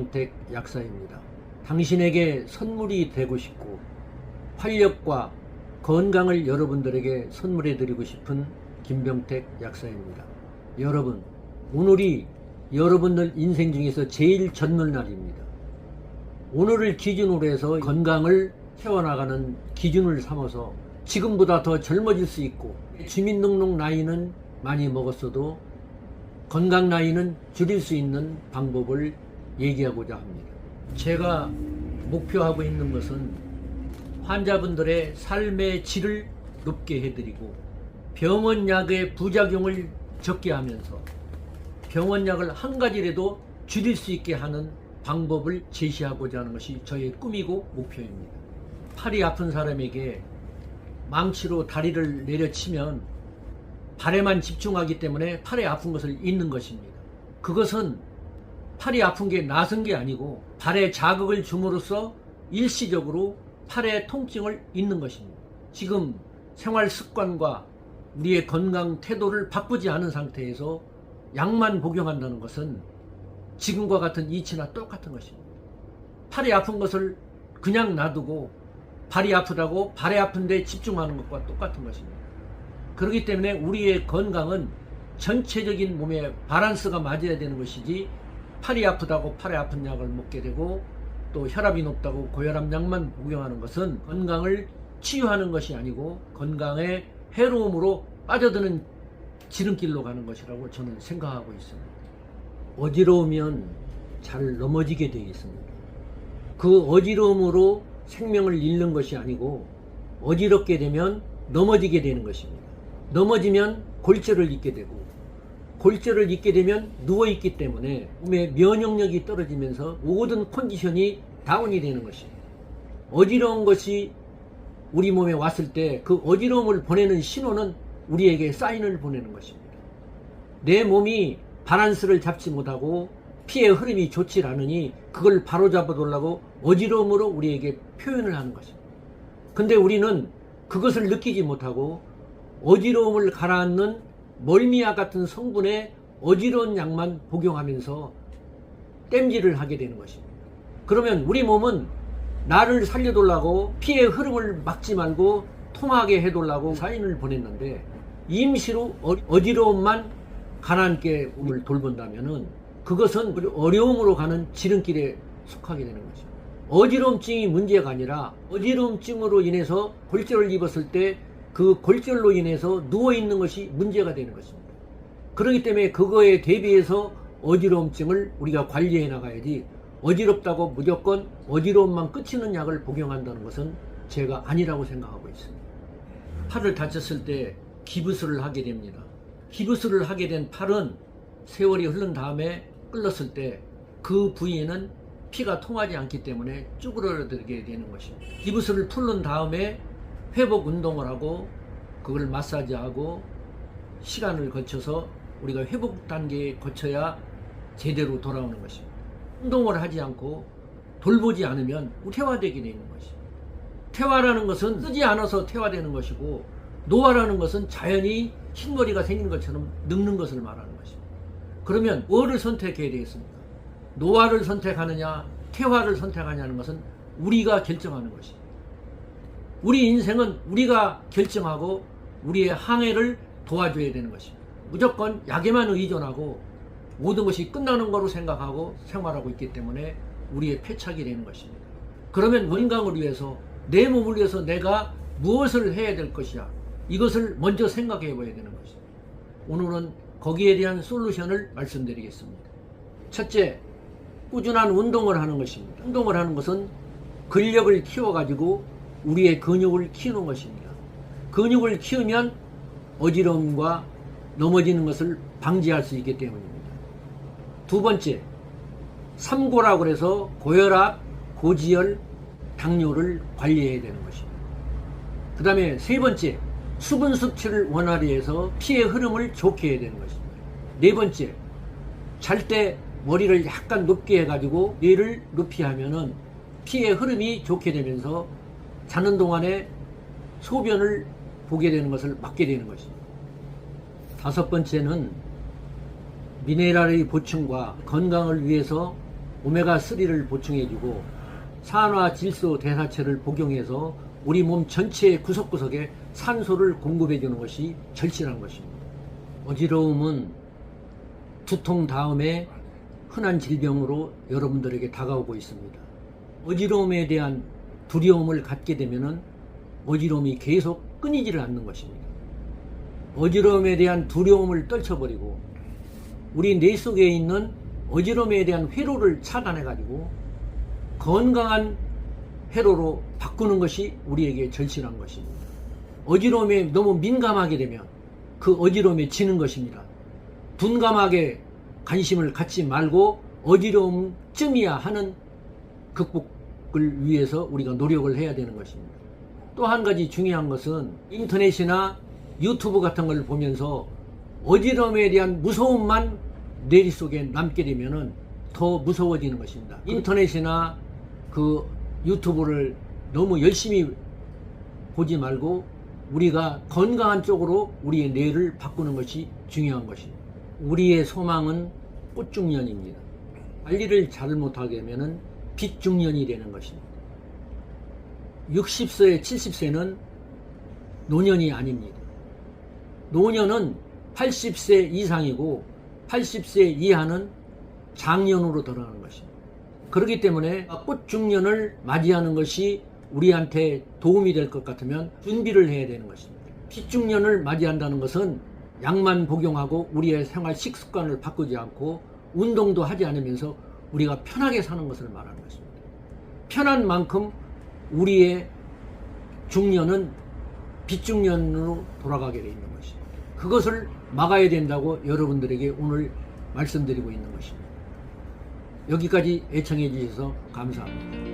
김병택 약사입니다. 당신에게 선물이 되고 싶고 활력과 건강을 여러분들에게 선물해 드리고 싶은 김병택 약사입니다. 여러분, 오늘이 여러분들 인생 중에서 제일 젊은 날입니다. 오늘을 기준으로 해서 건강을 채워나가는 기준을 삼아서 지금보다 더 젊어질 수 있고, 주민등록 나이는 많이 먹었어도 건강 나이는 줄일 수 있는 방법을 얘기하고자 합니다. 제가 목표하고 있는 것은 환자분들의 삶의 질을 높게 해드리고 병원약의 부작용을 적게 하면서 병원약을 한 가지라도 줄일 수 있게 하는 방법을 제시하고자 하는 것이 저의 꿈이고 목표입니다. 팔이 아픈 사람에게 망치로 다리를 내려치면 발에만 집중하기 때문에 팔에 아픈 것을 잊는 것입니다. 그것은 팔이 아픈 게 나선 게 아니고 발에 자극을 줌으로써 일시적으로 팔의 통증을 잊는 것입니다. 지금 생활 습관과 우리의 건강 태도를 바꾸지 않은 상태에서 약만 복용한다는 것은 지금과 같은 이치나 똑같은 것입니다. 팔이 아픈 것을 그냥 놔두고 발이 아프다고 발에 아픈 데 집중하는 것과 똑같은 것입니다. 그렇기 때문에 우리의 건강은 전체적인 몸의 밸런스가 맞아야 되는 것이지, 팔이 아프다고 팔에 아픈 약을 먹게 되고 또 혈압이 높다고 고혈압 약만 복용하는 것은 건강을 치유하는 것이 아니고 건강의 해로움으로 빠져드는 지름길로 가는 것이라고 저는 생각하고 있습니다. 어지러우면 잘 넘어지게 되어 있습니다. 그 어지러움으로 생명을 잃는 것이 아니고 어지럽게 되면 넘어지게 되는 것입니다. 넘어지면 골절을 잊게 되고 골절을 잊게 되면 누워있기 때문에 몸의 면역력이 떨어지면서 모든 컨디션이 다운이 되는 것입니다. 어지러운 것이 우리 몸에 왔을 때 그 어지러움을 보내는 신호는 우리에게 사인을 보내는 것입니다. 내 몸이 밸런스를 잡지 못하고 피의 흐름이 좋지 않으니 그걸 바로잡아 달라고 어지러움으로 우리에게 표현을 하는 것입니다. 근데 우리는 그것을 느끼지 못하고 어지러움을 가라앉는 멀미약 같은 성분의 어지러운 약만 복용하면서 땜질을 하게 되는 것입니다. 그러면 우리 몸은 나를 살려달라고 피의 흐름을 막지 말고 통하게 해달라고 사인을 보냈는데, 임시로 어지러움만 가라앉게 몸을 돌본다면은 그것은 어려움으로 가는 지름길에 속하게 되는 것입니다. 어지러움증이 문제가 아니라 어지러움증으로 인해서 골절을 입었을 때 그 골절로 인해서 누워있는 것이 문제가 되는 것입니다. 그렇기 때문에 그거에 대비해서 어지러움증을 우리가 관리해 나가야지, 어지럽다고 무조건 어지러움만 끝이는 약을 복용한다는 것은 제가 아니라고 생각하고 있습니다. 팔을 다쳤을 때 기부스를 하게 됩니다. 기부스를 하게 된 팔은 세월이 흐른 다음에 끓었을 때 그 부위에는 피가 통하지 않기 때문에 쭈그러들게 되는 것입니다. 기부스를 풀른 다음에 회복 운동을 하고 그걸 마사지하고 시간을 거쳐서 우리가 회복 단계에 거쳐야 제대로 돌아오는 것입니다. 운동을 하지 않고 돌보지 않으면 퇴화되게 되는 것입니다. 퇴화라는 것은 쓰지 않아서 퇴화되는 것이고, 노화라는 것은 자연히 흰머리가 생긴 것처럼 늙는 것을 말하는 것입니다. 그러면 뭐를 선택해야 되겠습니까? 노화를 선택하느냐 퇴화를 선택하냐는 것은 우리가 결정하는 것입니다. 우리 인생은 우리가 결정하고 우리의 항해를 도와줘야 되는 것입니다. 무조건 약에만 의존하고 모든 것이 끝나는 거로 생각하고 생활하고 있기 때문에 우리의 패착이 되는 것입니다. 그러면 건강을 위해서, 내 몸을 위해서 내가 무엇을 해야 될 것이야, 이것을 먼저 생각해 봐야 되는 것입니다. 오늘은 거기에 대한 솔루션을 말씀드리겠습니다. 첫째, 꾸준한 운동을 하는 것입니다. 운동을 하는 것은 근력을 키워가지고 우리의 근육을 키우는 것입니다. 근육을 키우면 어지러움과 넘어지는 것을 방지할 수 있기 때문입니다. 두 번째, 삼고라고 해서 고혈압, 고지혈, 당뇨를 관리해야 되는 것입니다. 그 다음에 세 번째, 수분 섭취를 원활히 해서 피의 흐름을 좋게 해야 되는 것입니다. 네 번째, 잘 때 머리를 약간 높게 해가지고 뇌를 높이 하면은 피의 흐름이 좋게 되면서 자는 동안에 소변을 보게 되는 것을 막게 되는 것입니다. 다섯 번째는 미네랄의 보충과 건강을 위해서 오메가3를 보충해주고 산화질소 대사체를 복용해서 우리 몸 전체의 구석구석에 산소를 공급해주는 것이 절실한 것입니다. 어지러움은 두통 다음에 흔한 질병으로 여러분들에게 다가오고 있습니다. 어지러움에 대한 두려움을 갖게 되면 어지러움이 계속 끊이지를 않는 것입니다. 어지러움에 대한 두려움을 떨쳐버리고 우리 뇌 속에 있는 어지러움에 대한 회로를 차단해가지고 건강한 회로로 바꾸는 것이 우리에게 절실한 것입니다. 어지러움에 너무 민감하게 되면 그 어지러움에 지는 것입니다. 둔감하게 관심을 갖지 말고 어지러움쯤이야 하는 극복을 위해서 우리가 노력을 해야 되는 것입니다. 또 한 가지 중요한 것은 인터넷이나 유튜브 같은 걸 보면서 어지러움에 대한 무서움만 뇌리 속에 남게 되면 더 무서워지는 것입니다. 인터넷이나 그 유튜브를 너무 열심히 보지 말고 우리가 건강한 쪽으로 우리의 뇌를 바꾸는 것이 중요한 것입니다. 우리의 소망은 꽃중년입니다. 관리를 잘못하게 되면 빛중년이 되는 것입니다. 60세, 70세는 노년이 아닙니다. 노년은 80세 이상이고 80세 이하는 장년으로 들어가는 것입니다. 그렇기 때문에 꽃중년을 맞이하는 것이 우리한테 도움이 될 것 같으면 준비를 해야 되는 것입니다. 빛중년을 맞이한다는 것은 약만 복용하고 우리의 생활 식습관을 바꾸지 않고 운동도 하지 않으면서 우리가 편하게 사는 것을 말하는 것입니다. 편한 만큼 우리의 중년은 빛중년으로 돌아가게 되어 있는 것입니다. 그것을 막아야 된다고 여러분들에게 오늘 말씀드리고 있는 것입니다. 여기까지 애청해 주셔서 감사합니다.